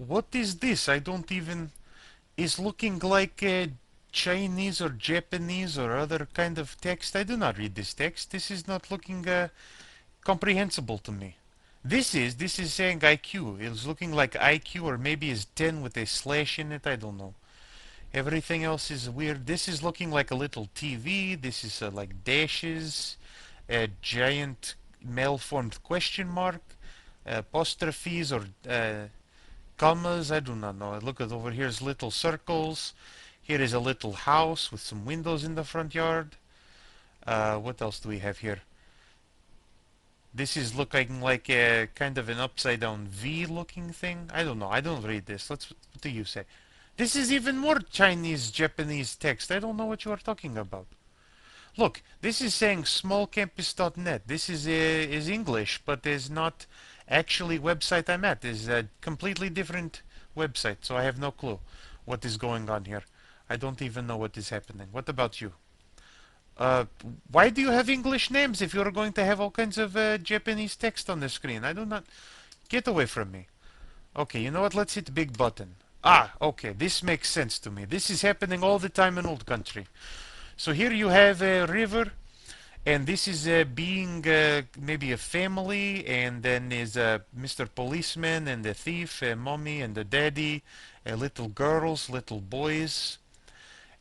What is this? I don't even... Is looking like Chinese or Japanese or other kind of text. I do not read this text. This is not looking comprehensible to me. This is saying IQ. It's looking like IQ or maybe is 10 with a slash in it. I don't know. Everything else is weird. This is looking like a little TV. This is like dashes, a giant malformed question mark, apostrophes or commas. I do not know. Look at over here's little circles. Here is a little house with some windows in the front yard. What else do we have here? This is looking like a kind of an upside down V looking thing. I don't know. I don't read this. What do you say? This is even more Chinese Japanese text. I don't know what you are talking about. Look, this is saying smallcampus.net. This is English, but is not actually website I'm at. Is a completely different website, so I have no clue what is going on here. I don't even know what is happening. What about you? Uh, why do you have English names if you're going to have all kinds of Japanese text on the screen? I do not... Get away from me. Okay, you know what? Let's hit big button. Ah, okay, this makes sense to me. This is happening all the time in old country. So here you have a river, and this is being maybe a family, and then is Mr. Policeman and the thief, mommy and the daddy, little girls, little boys,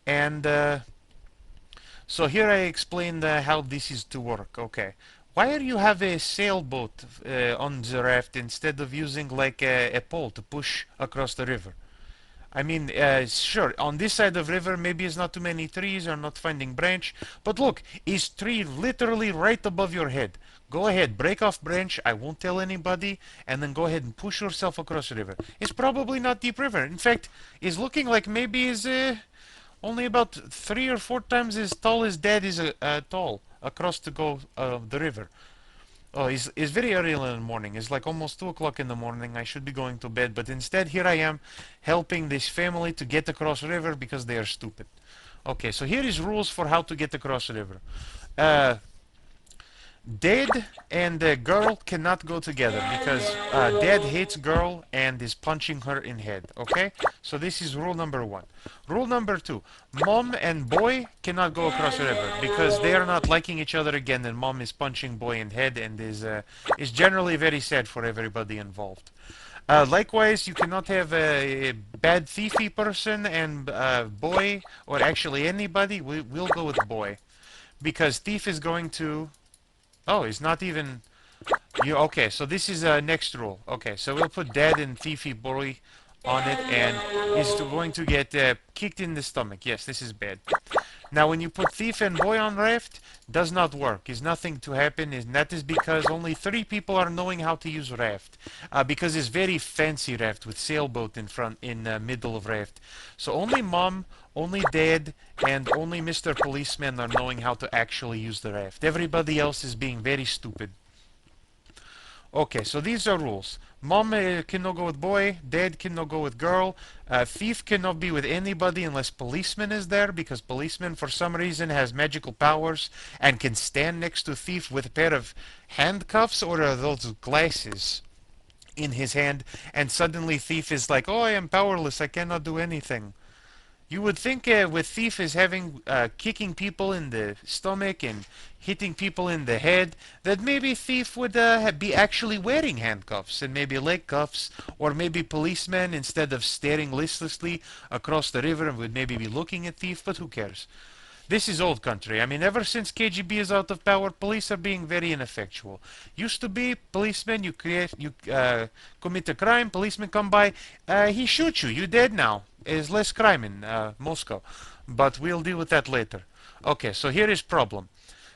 and so here I explained how this is to work. Okay, why are you have a sailboat on the raft instead of using like a pole to push across the river? I mean, sure, on this side of river maybe it's not too many trees or not finding branch, but look, is tree literally right above your head. Go ahead, break off branch, I won't tell anybody, and then go ahead and push yourself across the river. It's probably not deep river. In fact, it's looking like maybe is only about 3 or 4 times as tall as dad is tall across to go the river. Oh, it's very early in the morning. It's like almost 2 o'clock in the morning. I should be going to bed, but instead here I am helping this family to get across the river because they are stupid. Okay, so here is rules for how to get across the river. Uh, Dad and the girl cannot go together because dad hates girl and is punching her in head. Okay, so this is rule number 1. Rule number 2: mom and boy cannot go across the river because they are not liking each other again, and mom is punching boy in head and is generally very sad for everybody involved. Likewise, you cannot have a bad thiefy person and boy, or actually anybody. We'll go with boy because thief is going to... Oh, he's not even... You okay? So this is next rule. Okay, so we'll put dad and thiefy boy on it, and he's going to get kicked in the stomach. Yes, this is bad. Now, when you put thief and boy on raft, does not work. Is nothing to happen, and that is because only 3 people are knowing how to use raft. Because it's very fancy raft with sailboat in front, in middle of raft. So only mom, only dad, and only Mr. Policeman are knowing how to actually use the raft. Everybody else is being very stupid. Okay, so these are rules. Mom cannot go with boy, dad cannot go with girl, thief cannot be with anybody unless policeman is there, because policeman for some reason has magical powers and can stand next to thief with a pair of handcuffs or those glasses in his hand, and suddenly thief is like, oh, I am powerless, I cannot do anything. You would think with thief is having kicking people in the stomach and hitting people in the head, that maybe thief would be actually wearing handcuffs and maybe leg cuffs, or maybe policemen instead of staring listlessly across the river would maybe be looking at thief. But who cares? This is old country. I mean, ever since KGB is out of power, police are being very ineffectual. Used to be policemen, you commit a crime, policemen come by, he shoots you, you're dead now. There's less crime in Moscow, but we'll deal with that later. Okay, so here is problem.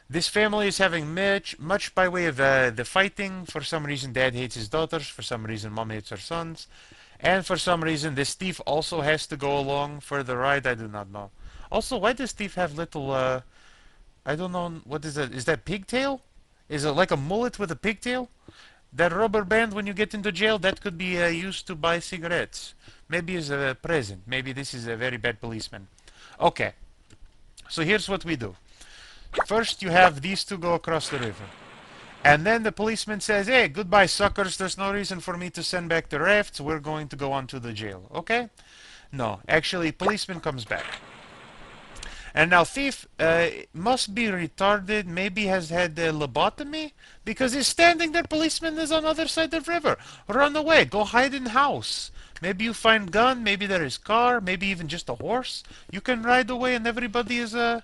This family is having much by way of the fighting. For some reason, dad hates his daughters. For some reason, mom hates her sons. And for some reason, this thief also has to go along for the ride. I do not know. Also, why does Steve have little, I don't know, what is that? Is that pigtail? Is it like a mullet with a pigtail? That rubber band when you get into jail, that could be used to buy cigarettes. Maybe as a present. Maybe this is a very bad policeman. Okay, so here's what we do. First, you have these two go across the river. And then the policeman says, hey, goodbye, suckers. There's no reason for me to send back the rafts. We're going to go on to the jail. Okay? No, actually, policeman comes back. And now Thief must be retarded, maybe has had a lobotomy, because he's standing there, policeman is on the other side of the river. Run away, go hide in house. Maybe you find gun, maybe there is car, maybe even just a horse. You can ride away and everybody is, on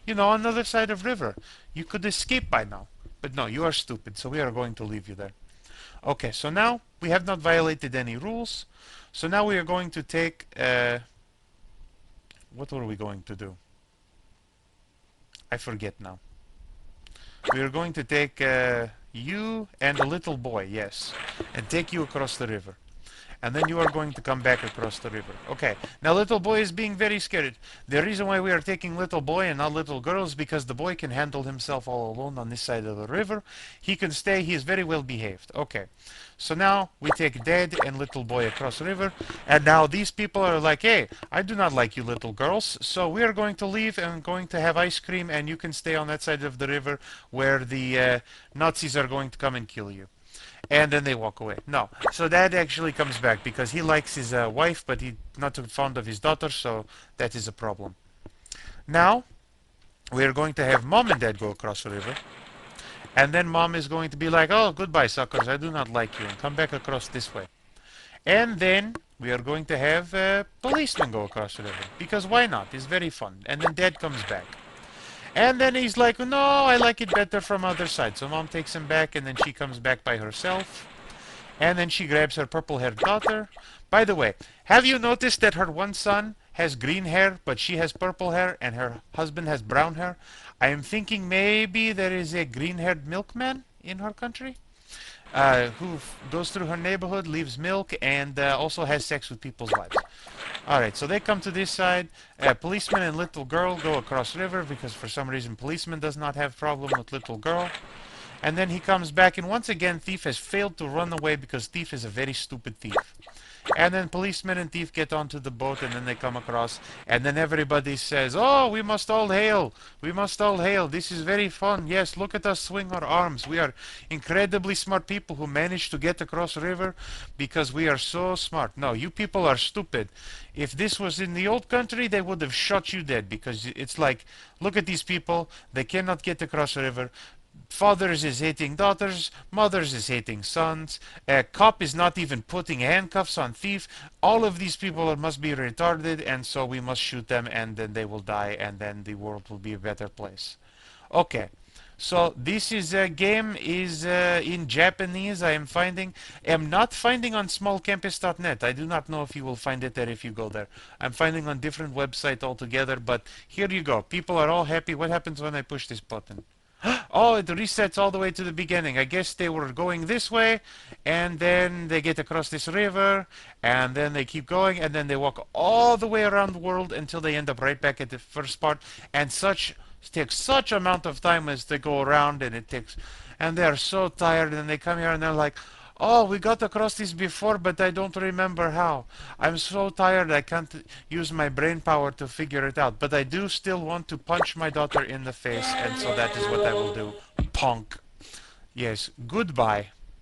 the other side of river. You could escape by now. But no, you are stupid, so we are going to leave you there. Okay, so now we have not violated any rules. So now we are going to take, what were we going to do? I forget now. We are going to take you and a little boy, yes, and take you across the river. And then you are going to come back across the river. Okay, now little boy is being very scared. The reason why we are taking little boy and not little girl is because the boy can handle himself all alone on this side of the river. He can stay, he is very well behaved. Okay, so now we take dad and little boy across the river. And now these people are like, hey, I do not like you little girls. So we are going to leave and going to have ice cream and you can stay on that side of the river where the Nazis are going to come and kill you. And then they walk away. No. So dad actually comes back because he likes his wife, but he's not too fond of his daughter, so that is a problem. Now, we are going to have mom and dad go across the river. And then mom is going to be like, oh, goodbye, suckers, I do not like you, and come back across this way. And then we are going to have policemen go across the river. Because why not? It's very fun. And then dad comes back. And then he's like, no, I like it better from other side. So mom takes him back and then she comes back by herself. And then she grabs her purple-haired daughter. By the way, have you noticed that her one son has green hair, but she has purple hair, and her husband has brown hair? I am thinking maybe there is a green-haired milkman in her country who goes through her neighborhood, leaves milk, and also has sex with people's wives. Alright, so they come to this side. Policeman and little girl go across river because for some reason policeman does not have problem with little girl. And then he comes back and once again Thief has failed to run away because Thief is a very stupid thief. And then policeman and thief get onto the boat and then they come across and then everybody says, oh, we must all hail. We must all hail. This is very fun. Yes, look at us swing our arms. We are incredibly smart people who managed to get across the river because we are so smart. No, you people are stupid. If this was in the old country, they would have shot you dead because it's like, look at these people. They cannot get across the river. Fathers is hating daughters, mothers is hating sons, a cop is not even putting handcuffs on thief. All of these people must be retarded and so we must shoot them and then they will die and then the world will be a better place. Okay, so this is a game is in Japanese. I am not finding on smallcampus.net. I do not know if you will find it there if you go there. I'm finding on different website altogether, but here you go. People are all happy. What happens when I push this button? Oh, it resets all the way to the beginning. I guess they were going this way, and then they get across this river, and then they keep going, and then they walk all the way around the world until they end up right back at the first part. And it takes such amount of time as they go around, and they are so tired, and they come here and they're like, oh, we got across this before, but I don't remember how. I'm so tired I can't use my brain power to figure it out. But I do still want to punch my daughter in the face, and so that is what I will do. Punk. Yes, goodbye.